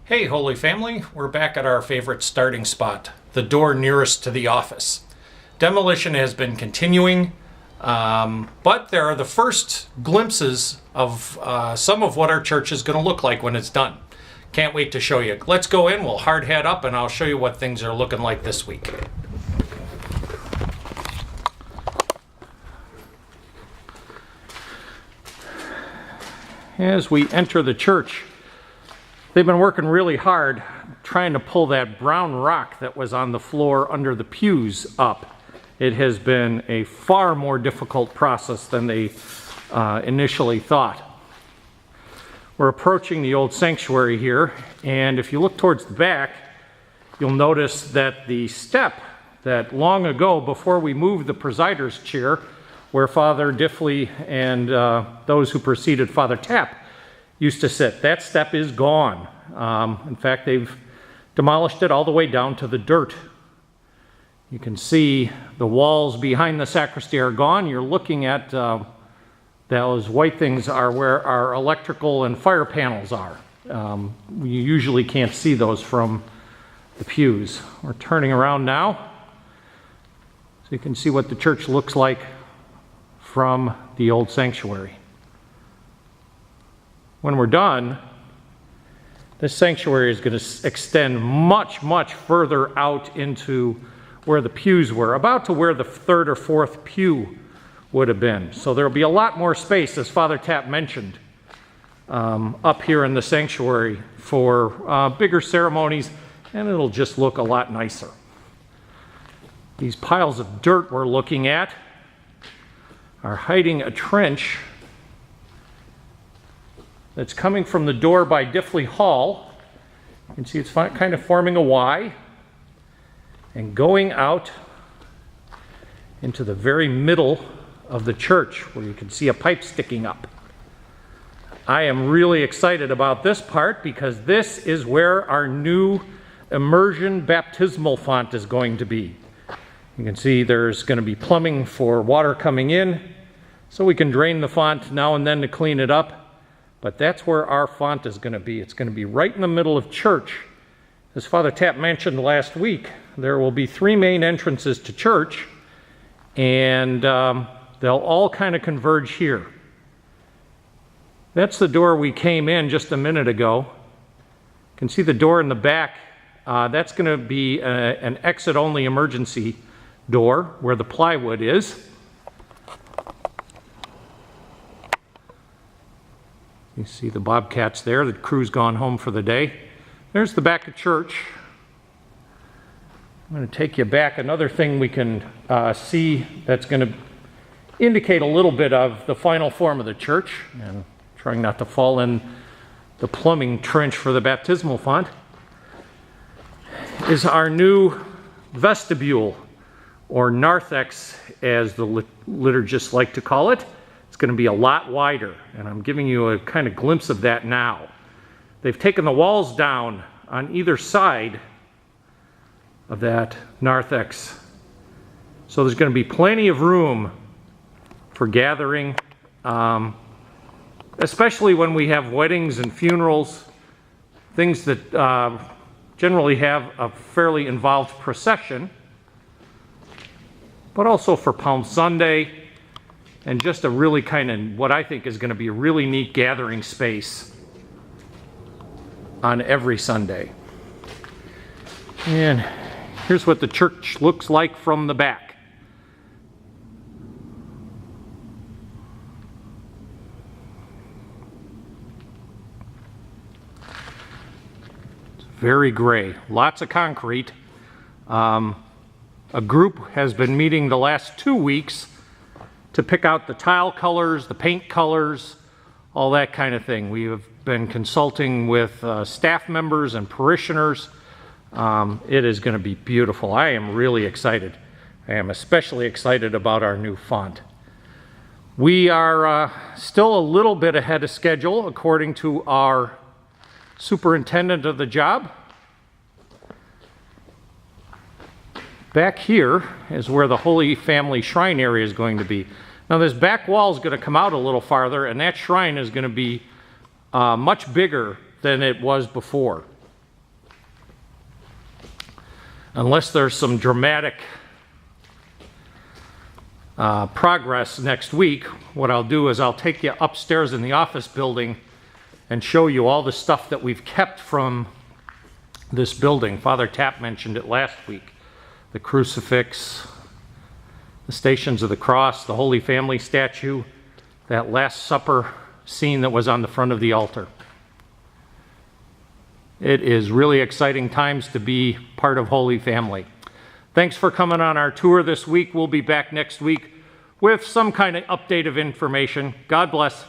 Hey, Holy Family, we're back at our favorite starting spot, the door nearest to the office. Demolition has been continuing, but there are the first glimpses of some of what our church is going to look like when it's done. Can't wait to show you. Let's go in, we'll hard hat up, and I'll show you what things are looking like this week. As we enter the church, they've been working really hard trying to pull that brown rock that was on the floor under the pews up. It has been a far more difficult process than they initially thought. We're approaching the old sanctuary here, and if you look towards the back, you'll notice that the step that long ago, before we moved the presider's chair, where Father Diffley and those who preceded Father Tapp used to sit, that step is gone. In fact, they've demolished it all the way down to the dirt. You can see the walls behind the sacristy are gone. You're looking at those white things are where our electrical and fire panels are. You usually can't see those from the pews. We're turning around now so you can see what the church looks like from the old sanctuary. When we're done, this sanctuary is going to extend much, much further out into where the pews were, about to where the third or fourth pew would have been. So there'll be a lot more space, as Father Tapp mentioned, up here in the sanctuary for bigger ceremonies, and it'll just look a lot nicer. These piles of dirt we're looking at are hiding a trench that's coming from the door by Diffley Hall. You can see it's kind of forming a Y and going out into the very middle of the church where you can see a pipe sticking up. I am really excited about this part because this is where our new immersion baptismal font is going to be. You can see there's going to be plumbing for water coming in, so we can drain the font now and then to clean it up. But that's where our font is going to be. It's going to be right in the middle of church. As Father Tapp mentioned last week, there will be 3 main entrances to church, and they'll all kind of converge here. That's the door we came in just a minute ago. You can see the door in the back. That's going to be an exit-only emergency door where the plywood is. You see the bobcats there. The crew's gone home for the day. There's the back of church. I'm going to take you back. Another thing we can see that's going to indicate a little bit of the final form of the church, and trying not to fall in the plumbing trench for the baptismal font, is our new vestibule, or narthex as the liturgists like to call it. It's going to be a lot wider, and I'm giving you a kind of glimpse of that now. They've taken the walls down on either side of that narthex, so there's going to be plenty of room for gathering, especially when we have weddings and funerals, things that generally have a fairly involved procession, but also for Palm Sunday, and just a really kind of what I think is going to be a really neat gathering space on every Sunday. And here's what the church looks like from the back. It's very gray, lots of concrete. A group has been meeting the last 2 weeks to pick out the tile colors, the paint colors, all that kind of thing. We have been consulting with staff members and parishioners. It is going to be beautiful. I am really excited. I am especially excited about our new font. We are still a little bit ahead of schedule according to our superintendent of the job. Back here is where the Holy Family Shrine area is going to be. Now this back wall is going to come out a little farther, and that shrine is going to be much bigger than it was before. unless there's some dramatic progress next week, what I'll do is I'll take you upstairs in the office building and show you all the stuff that we've kept from this building. Father Tapp mentioned it last week. The crucifix, the Stations of the Cross, the Holy Family statue, that Last Supper scene that was on the front of the altar. It is really exciting times to be part of Holy Family. Thanks for coming on our tour this week. We'll be back next week with some kind of update of information. God bless.